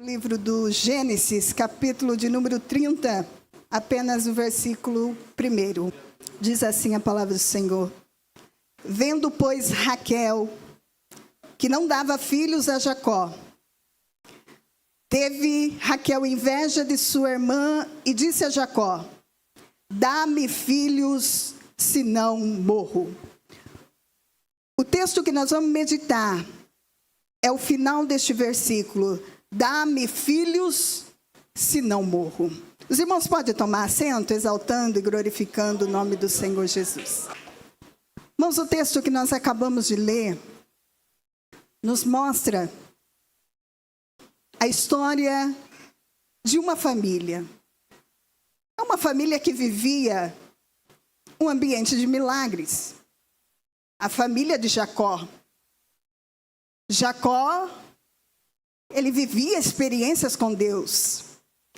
Livro do Gênesis, capítulo de número 30, apenas o versículo 1. Diz assim a palavra do Senhor: Vendo, pois, Raquel, que não dava filhos a Jacó, teve Raquel inveja de sua irmã e disse a Jacó: Dá-me filhos, senão morro. O texto que nós vamos meditar é o final deste versículo: Dá-me filhos, senão morro. Os irmãos podem tomar assento, exaltando e glorificando o nome do Senhor Jesus. Irmãos, o texto que nós acabamos de ler nos mostra a história de uma família. É uma família que vivia um ambiente de milagres. A família de Jacó. Jacó, ele vivia experiências com Deus.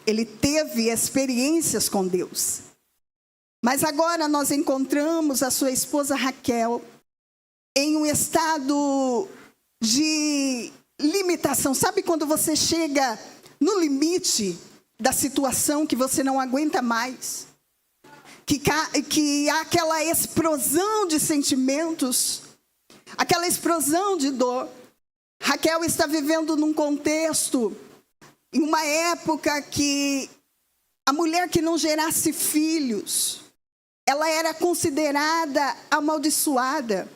Ele teve experiências com Deus. Mas agora nós encontramos a sua esposa Raquel em um estado de limitação. Sabe quando você chega no limite da situação que você não aguenta mais? Que há aquela explosão de sentimentos, aquela explosão de dor. Raquel está vivendo num contexto, em uma época que a mulher que não gerasse filhos, ela era considerada amaldiçoada.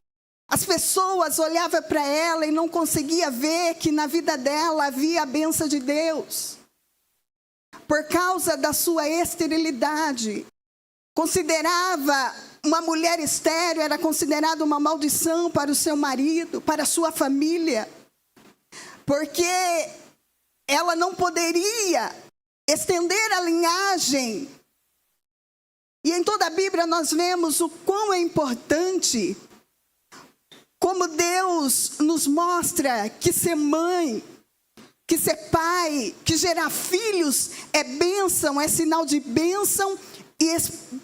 As pessoas olhavam para ela e não conseguiam ver que na vida dela havia a bênção de Deus. Por causa da sua esterilidade, considerava uma mulher estéril, era considerada uma maldição para o seu marido, para a sua família. Porque ela não poderia estender a linhagem. E em toda a Bíblia nós vemos o quão é importante, como Deus nos mostra que ser mãe, que ser pai, que gerar filhos é bênção, é sinal de bênção e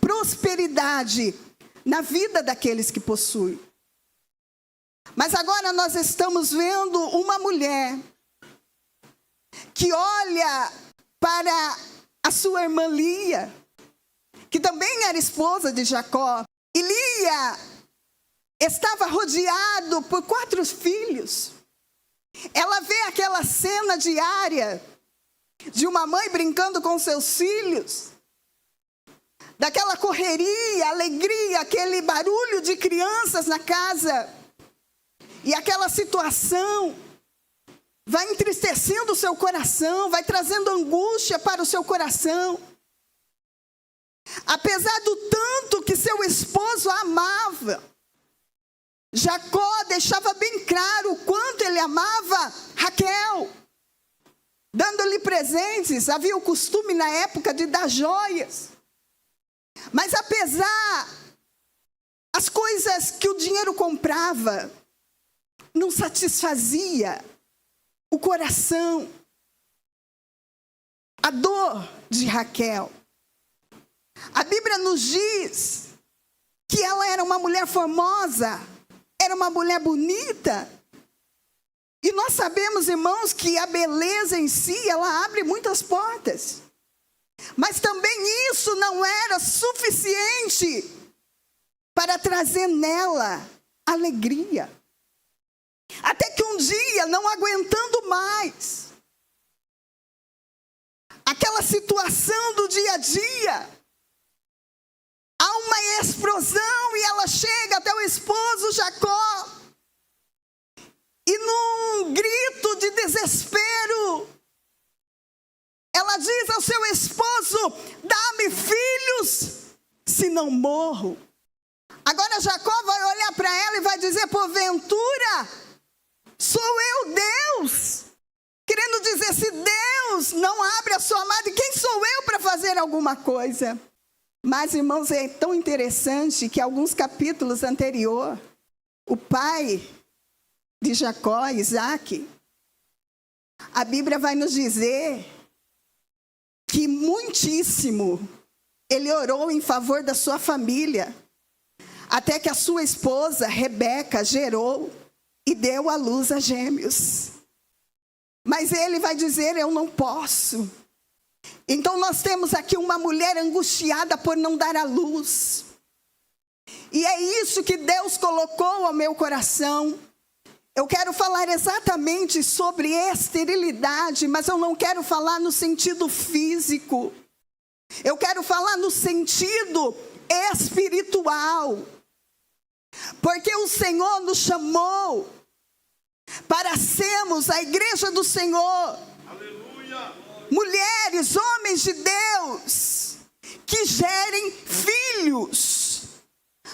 prosperidade na vida daqueles que possuem. Mas agora nós estamos vendo uma mulher que olha para a sua irmã Lia, que também era esposa de Jacó. E Lia estava rodeado por 4 filhos. Ela vê aquela cena diária de uma mãe brincando com seus filhos, daquela correria, alegria, aquele barulho de crianças na casa. E aquela situação vai entristecendo o seu coração, vai trazendo angústia para o seu coração. Apesar do tanto que seu esposo a amava, Jacó deixava bem claro o quanto ele amava Raquel, dando-lhe presentes. Havia o costume na época de dar joias. Mas apesar, as coisas que o dinheiro comprava não satisfazia o coração, a dor de Raquel. A Bíblia nos diz que ela era uma mulher formosa, era uma mulher bonita. E nós sabemos, irmãos, que a beleza em si, ela abre muitas portas. Mas também isso não era suficiente para trazer nela alegria. Até que um dia, não aguentando mais aquela situação do dia a dia, há uma explosão e ela chega até o esposo Jacó. E num grito de desespero, ela diz ao seu esposo: Dá-me filhos, senão morro. Agora Jacó vai olhar para ela e vai dizer: Porventura, sou eu Deus? Querendo dizer, se Deus não abre a sua amada, quem sou eu para fazer alguma coisa? Mas, irmãos, é tão interessante que alguns capítulos anterior, o pai de Jacó, Isaac, a Bíblia vai nos dizer que muitíssimo ele orou em favor da sua família, até que a sua esposa, Rebeca, gerou e deu à luz a gêmeos. Mas ele vai dizer: eu não posso. Então nós temos aqui uma mulher angustiada por não dar à luz. E é isso que Deus colocou ao meu coração. Eu quero falar exatamente sobre esterilidade, mas eu não quero falar no sentido físico. Eu quero falar no sentido espiritual. Porque o Senhor nos chamou para sermos a igreja do Senhor. Aleluia. Mulheres, homens de Deus, que gerem filhos.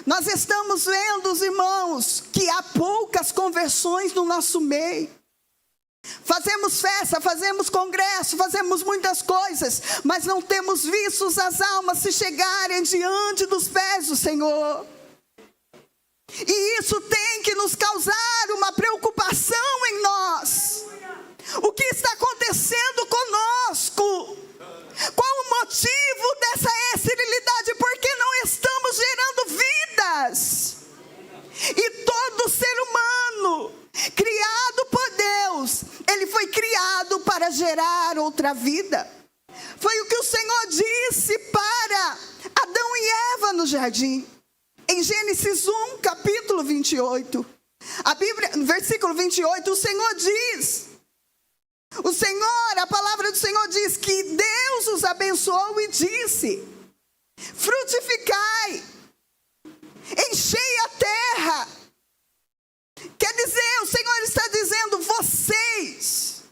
Nós estamos vendo, os irmãos, que há poucas conversões no nosso meio. Fazemos festa, fazemos congresso, fazemos muitas coisas, mas não temos visto as almas se chegarem diante dos pés do Senhor. E isso tem que nos causar uma preocupação em nós. O que está acontecendo conosco? Qual o motivo dessa esterilidade? Porque não estamos gerando vidas. E todo ser humano, criado por Deus, ele foi criado para gerar outra vida. Foi o que o Senhor disse para Adão e Eva no jardim. Em Gênesis 1, capítulo 28, a Bíblia, versículo 28, o Senhor diz, a palavra do Senhor diz que Deus os abençoou e disse: frutificai, enchei a terra. Quer dizer, o Senhor está dizendo: vocês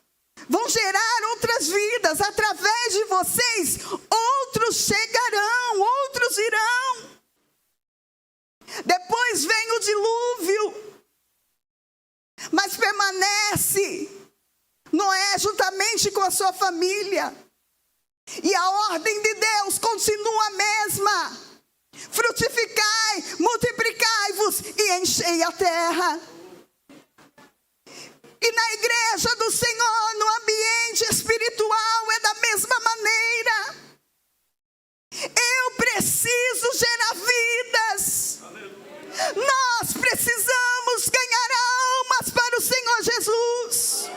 vão gerar outras vidas, através de vocês, outros chegarão, outros irão. Depois vem o dilúvio, mas permanece Noé juntamente com a sua família. E a ordem de Deus continua a mesma: frutificai, multiplicai-vos e enchei a terra. E na igreja do Senhor, no ambiente espiritual, é da mesma maneira. Eu preciso gerar vidas. Nós precisamos ganhar almas para o Senhor Jesus.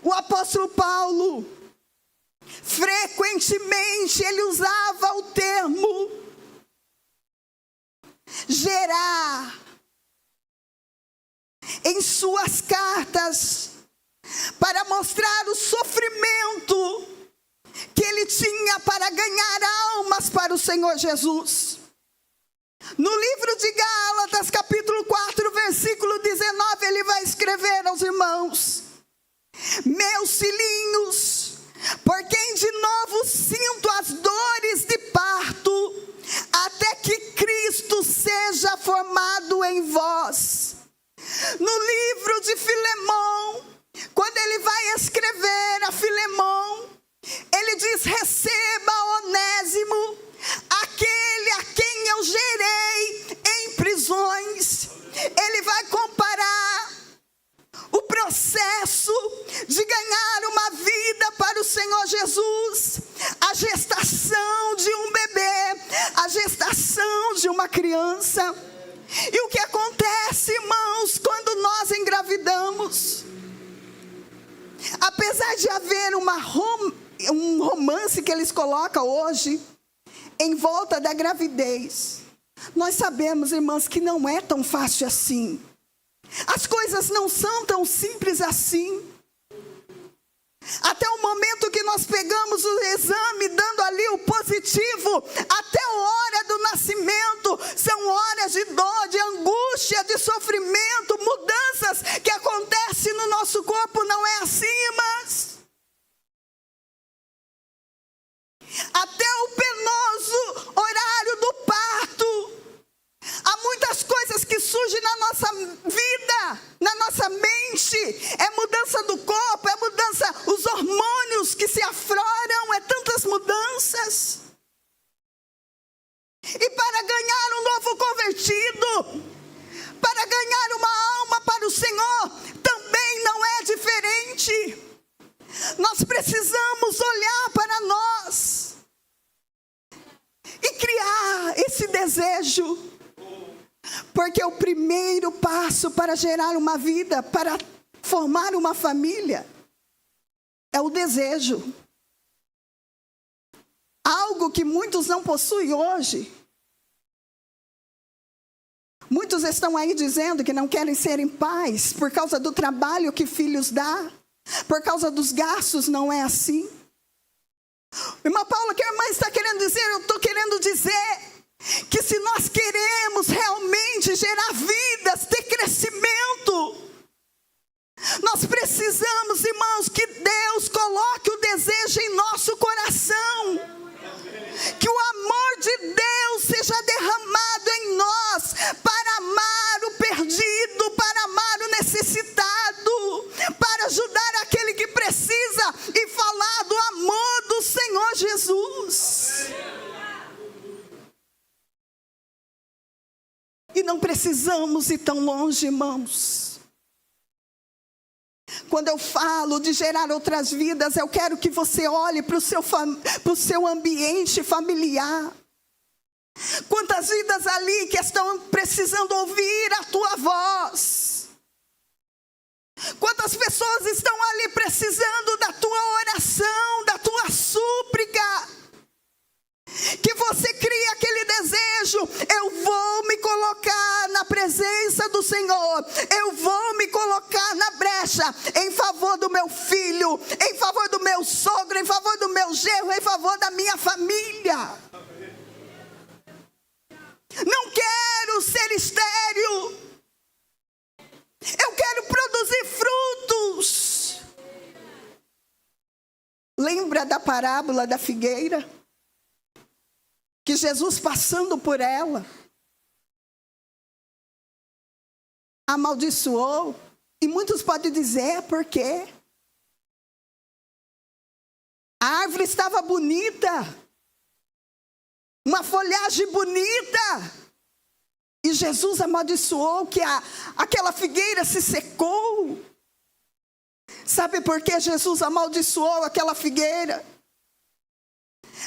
O apóstolo Paulo, frequentemente, ele usava o termo gerar em suas cartas, para mostrar o sofrimento que ele tinha para ganhar almas para o Senhor Jesus. No livro de Gálatas, capítulo 4, versículo 19, ele vai escrever aos irmãos: meus filhinhos, por quem de novo sinto as dores de parto, até que Cristo seja formado em vós. No livro de Filemão, quando ele vai escrever a Filemão, ele diz: receba Onésimo, aquele a quem eu gerei em prisões. Ele vai comparar o processo de ganhar uma vida para o Senhor Jesus, a gestação de um bebê, a gestação de uma criança. E o que acontece, irmãos, quando nós engravidamos? Apesar de haver um romance que eles colocam hoje em volta da gravidez, nós sabemos, irmãos, que não é tão fácil assim. As coisas não são tão simples assim. Até o momento que nós pegamos o exame, dando ali o positivo, até a hora do nascimento, são horas de dor, de angústia, de sofrimento, mudanças que acontecem no nosso corpo. Não é assim, irmãs? Até o penoso horário do parto, há muitas coisas que surgem na nossa vida, na nossa mente. É mudança do corpo, é mudança, os hormônios que se afloram, é tantas mudanças. E para ganhar um novo convertido, para ganhar uma alma para o Senhor, também não é diferente. Nós precisamos olhar para nós e criar esse desejo. Porque o primeiro passo para gerar uma vida, para formar uma família é o desejo. Algo que muitos não possuem hoje. Muitos estão aí dizendo que não querem ser em paz por causa do trabalho que filhos dá, por causa dos gastos. Não é assim. Irmã Paula, o que a irmã está querendo dizer? Eu estou querendo dizer que se nós queremos realmente gerar vidas, ter crescimento, nós precisamos, irmãos, que Deus coloque o desejo em nosso coração. Que o amor de Deus seja derramado em nós para amar o perdido, para amar o necessitado, para ajudar aquele que precisa e falar do amor do Senhor Jesus. E não precisamos ir tão longe, irmãos. Quando eu falo de gerar outras vidas, eu quero que você olhe para o seu ambiente familiar. Quantas vidas ali que estão precisando ouvir a tua voz. Quantas pessoas estão ali precisando da tua oração, da tua súplica. Que você crie aquele desejo: eu vou me colocar na presença do Senhor, eu vou me colocar na brecha em favor do meu filho, em favor do meu sogro, em favor do meu genro, em favor da minha família. Não quero ser estéril, eu quero produzir frutos. Lembra da parábola da figueira? Que Jesus, passando por ela, amaldiçoou. E muitos podem dizer: por quê? A árvore estava bonita, uma folhagem bonita, e Jesus amaldiçoou que aquela figueira se secou. Sabe por que Jesus amaldiçoou aquela figueira?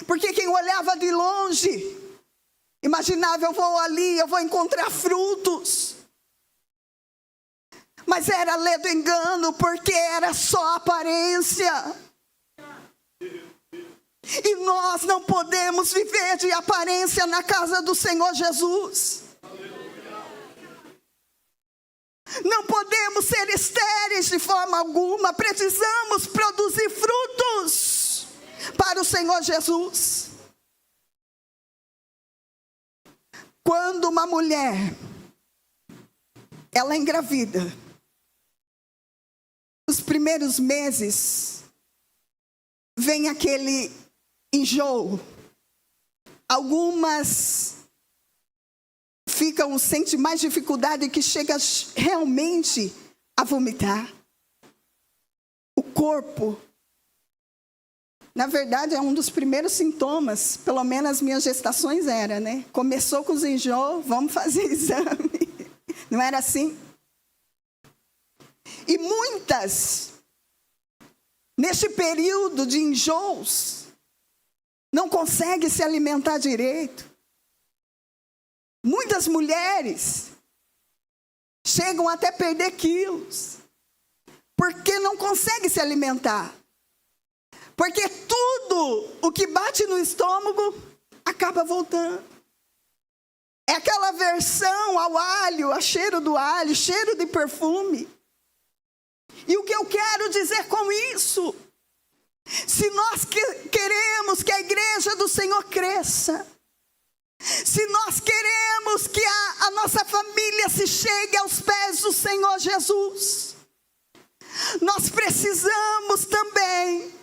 Porque quem olhava de longe imaginava: eu vou ali, eu vou encontrar frutos. Mas era lê do engano, porque era só aparência. E nós não podemos viver de aparência na casa do Senhor Jesus. Não podemos ser estéreis de forma alguma. Precisamos produzir frutos para o Senhor Jesus. Quando uma mulher, ela engravida, os primeiros meses, vem aquele enjoo. Algumas sentem mais dificuldade, que chega realmente a vomitar. O corpo, na verdade, é um dos primeiros sintomas. Pelo menos as minhas gestações era, né? Começou com os enjoos, vamos fazer exame. Não era assim? E muitas, neste período de enjoos, não conseguem se alimentar direito. Muitas mulheres chegam até perder quilos, porque não conseguem se alimentar. Porque tudo o que bate no estômago acaba voltando. É aquela aversão ao alho, ao cheiro do alho, cheiro de perfume. E o que eu quero dizer com isso? Se nós queremos que a igreja do Senhor cresça, se nós queremos que a nossa família se chegue aos pés do Senhor Jesus, nós precisamos também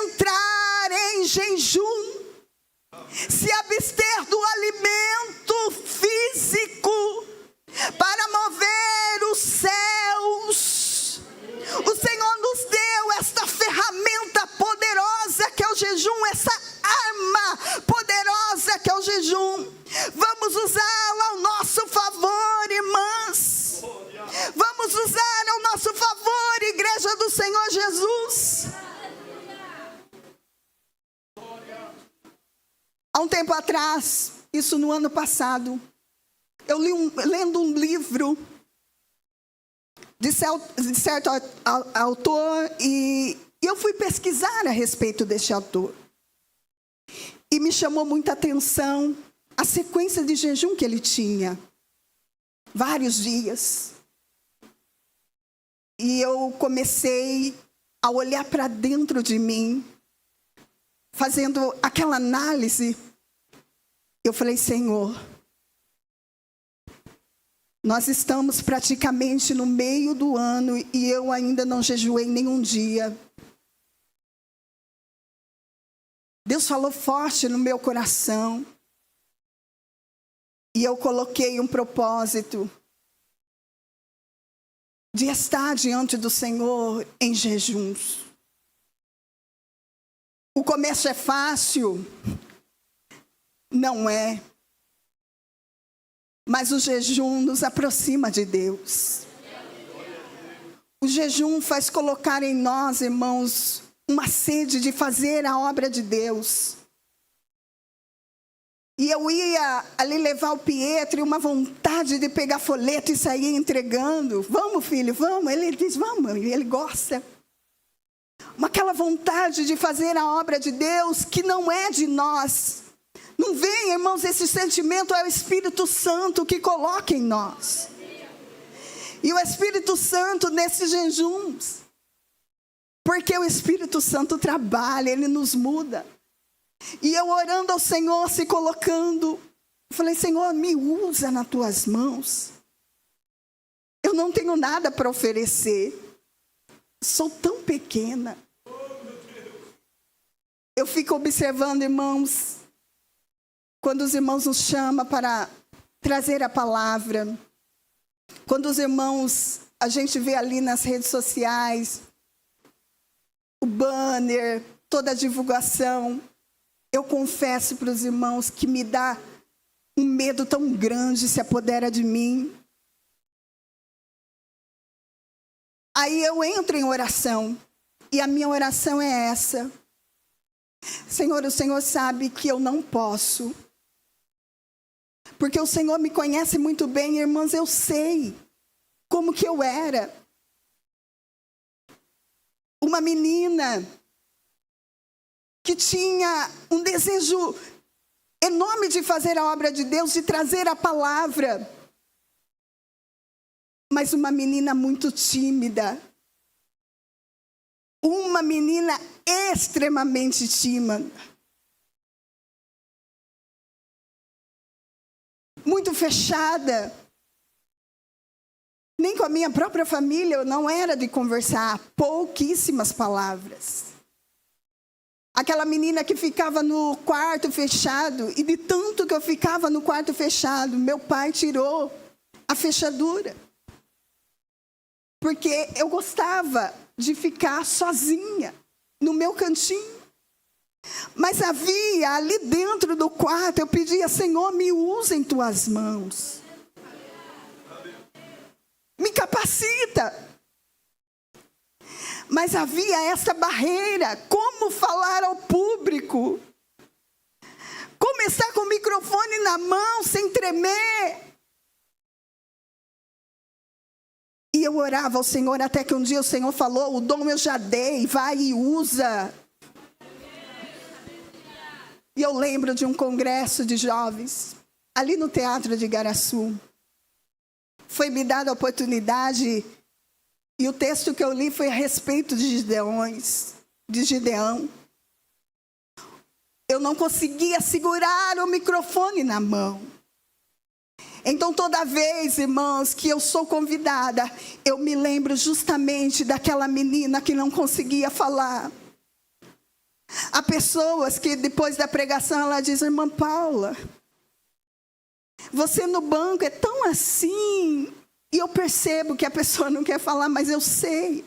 entrar em jejum, se abster do alimento físico, para mover os céus. O Senhor nos deu esta ferramenta poderosa que é o jejum, essa arma poderosa que é o jejum. Vamos usá-la ao nosso favor, irmãs. Vamos usar ao nosso favor, igreja do Senhor Jesus. Há um tempo atrás, isso no ano passado, eu lendo um livro de certo autor, e eu fui pesquisar a respeito deste autor. E me chamou muita atenção a sequência de jejum que ele tinha. Vários dias. E eu comecei a olhar para dentro de mim, fazendo aquela análise. Eu falei, Senhor, nós estamos praticamente no meio do ano e eu ainda não jejuei nenhum dia. Deus falou forte no meu coração. E eu coloquei um propósito de estar diante do Senhor em jejuns. O começo é fácil? Não é. Mas o jejum nos aproxima de Deus. O jejum faz colocar em nós, irmãos, uma sede de fazer a obra de Deus. E eu ia ali levar o Pietro e uma vontade de pegar folheto e sair entregando. Vamos, filho, vamos. Ele diz, vamos, ele gosta. Aquela vontade de fazer a obra de Deus que não é de nós. Não vem, irmãos, esse sentimento é o Espírito Santo que coloca em nós. E o Espírito Santo nesses jejuns. Porque o Espírito Santo trabalha, ele nos muda. E eu orando ao Senhor, se colocando, eu falei, Senhor, me usa nas tuas mãos. Eu não tenho nada para oferecer. Sou tão pequena. Eu fico observando, irmãos, quando os irmãos nos chamam para trazer a palavra. Quando os irmãos, a gente vê ali nas redes sociais, o banner, toda a divulgação. Eu confesso para os irmãos que me dá um medo tão grande se apodera de mim. Aí eu entro em oração. E a minha oração é essa. Senhor, o Senhor sabe que eu não posso. Porque o Senhor me conhece muito bem, irmãos, eu sei como que eu era. Uma menina que tinha um desejo enorme de fazer a obra de Deus, de trazer a palavra. Mas uma menina muito tímida. Uma menina extremamente tímida. Muito fechada. Nem com a minha própria família eu não era de conversar. Pouquíssimas palavras. Aquela menina que ficava no quarto fechado, e de tanto que eu ficava no quarto fechado, meu pai tirou a fechadura. Porque eu gostava de ficar sozinha, no meu cantinho. Mas havia ali dentro do quarto, eu pedia, Senhor, me usa em tuas mãos. Me capacita. Mas havia essa barreira, como falar ao público? Como estar com o microfone na mão, sem tremer? E eu orava ao Senhor, até que um dia o Senhor falou, o dom eu já dei, vai e usa. E eu lembro de um congresso de jovens, ali no Teatro de Igaraçu. Foi me dada a oportunidade. E o texto que eu li foi a respeito de Gideão. Eu não conseguia segurar o microfone na mão. Então, toda vez, irmãos, que eu sou convidada, eu me lembro justamente daquela menina que não conseguia falar. Há pessoas que depois da pregação, ela diz, irmã Paula, você no banco é tão assim. E eu percebo que a pessoa não quer falar, mas eu sei.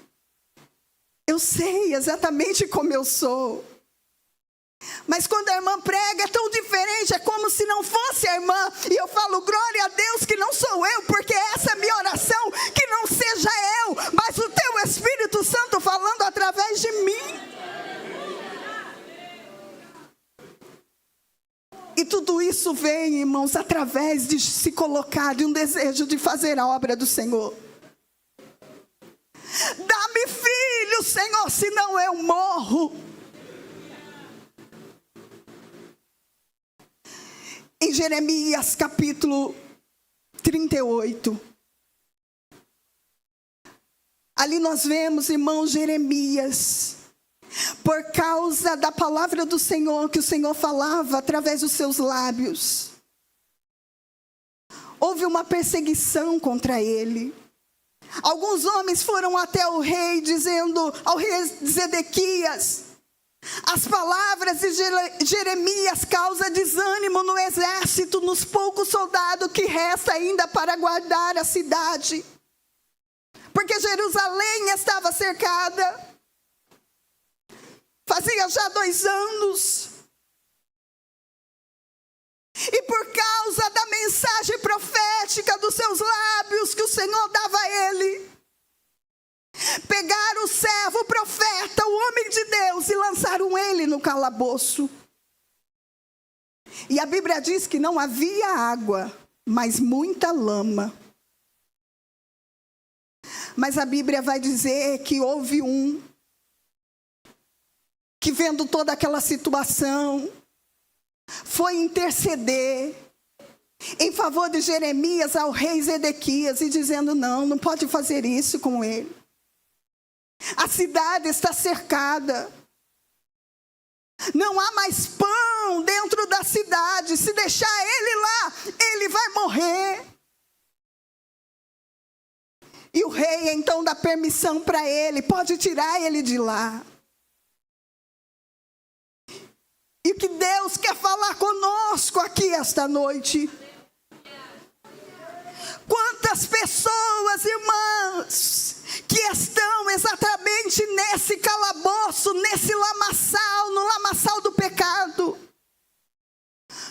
Eu sei exatamente como eu sou. Mas quando a irmã prega é tão diferente, é como se não fosse a irmã. E eu falo, glória a Deus que não sou eu, porque essa é a minha oração, que não seja eu, mas o teu Espírito Santo falando através de mim. E tudo isso vem, irmãos, através de se colocar, de um desejo de fazer a obra do Senhor. senão eu morro. Em Jeremias capítulo 38, ali nós vemos, irmãos, Jeremias, por causa da palavra do Senhor, que o Senhor falava através dos seus lábios, houve uma perseguição contra ele. Alguns homens foram até o rei, dizendo ao rei Zedequias: as palavras de Jeremias causam desânimo no exército, nos poucos soldados que resta ainda para guardar a cidade, porque Jerusalém estava cercada. Fazia já 2 anos. E por causa da mensagem profética dos seus lábios que o Senhor dava a ele, pegaram o servo, o profeta, o homem de Deus, e lançaram ele no calabouço. E a Bíblia diz que não havia água, mas muita lama. Mas a Bíblia vai dizer que houve um que, vendo toda aquela situação, foi interceder em favor de Jeremias ao rei Zedequias, e dizendo: não pode fazer isso com ele. A cidade está cercada. Não há mais pão dentro da cidade. Se deixar ele lá, ele vai morrer. E o rei então dá permissão para ele, pode tirar ele de lá. E o que Deus quer falar conosco aqui esta noite? Quantas pessoas, irmãs, que estão exatamente nesse calabouço, nesse lamaçal, no lamaçal do pecado,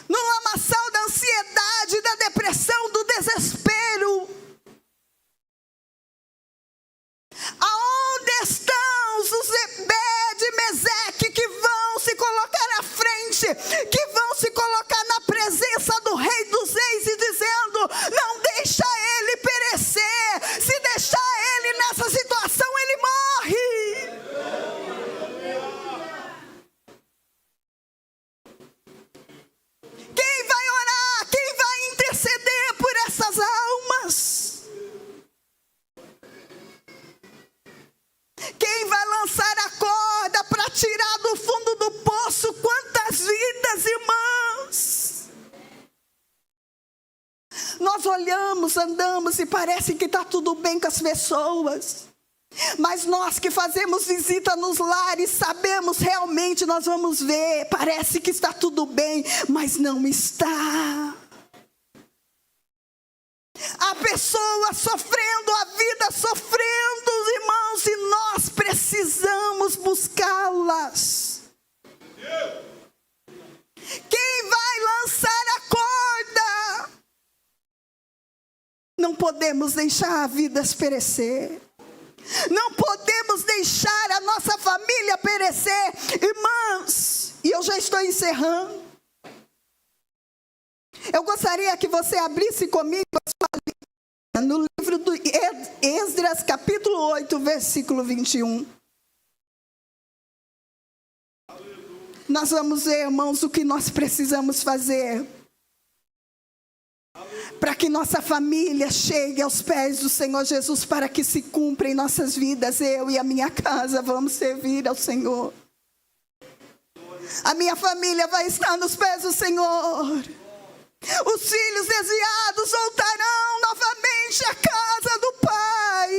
no lamaçal da ansiedade, da depressão, do desespero. Aonde estão os Ebed, Meseque, que vão se colocar à frente, que vão se colocar na presença do Rei dos Reis e dizendo: não deixa ele perecer, se deixar ele nessa situação, ele morre. Quem vai orar? Quem vai interceder por essas almas? Quem vai lançar a corda para tirar do fundo do poço? Quantas vidas, irmãos? Nós olhamos, andamos e parece que está tudo bem com as pessoas. Mas nós que fazemos visita nos lares, sabemos realmente, nós vamos ver, parece que está tudo bem, mas não está. A pessoa sofrendo, a vida sofrendo, irmãos, e nós precisamos buscá-las. Quem vai lançar a corda? Não podemos deixar as vidas perecer. Não podemos deixar a nossa família perecer, irmãos. E eu já estou encerrando. Eu gostaria que você abrisse comigo a sua Bíblia no livro do Esdras, capítulo 8, versículo 21. Nós vamos ver, irmãos, o que nós precisamos fazer para que nossa família chegue aos pés do Senhor Jesus, para que se cumpra em nossas vidas. Eu e a minha casa vamos servir ao Senhor. A minha família vai estar nos pés do Senhor. Os filhos desviados voltarão novamente à casa do Pai.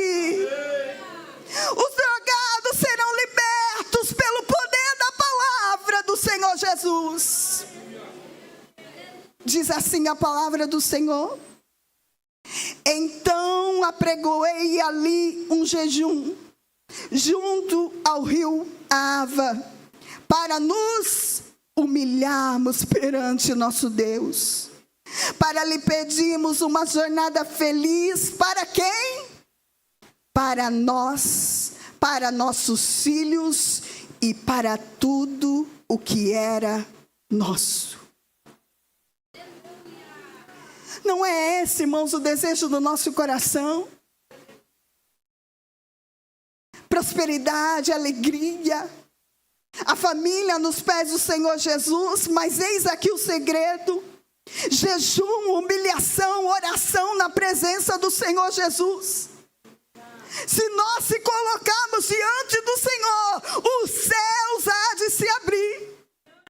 Os drogados serão libertos pelo poder da palavra do Senhor Jesus. Diz assim a palavra do Senhor: então apregoei ali um jejum junto ao rio Ava, para nos humilharmos perante nosso Deus, para lhe pedirmos uma jornada feliz. Para quem? Para nós, para nossos filhos e para tudo o que era nosso. Não é esse, irmãos, o desejo do nosso coração? prosperidade, alegria, a família nos pés do Senhor Jesus. Mas eis aqui o segredo: jejum, humilhação, oração na presença do Senhor Jesus. Se nós se colocarmos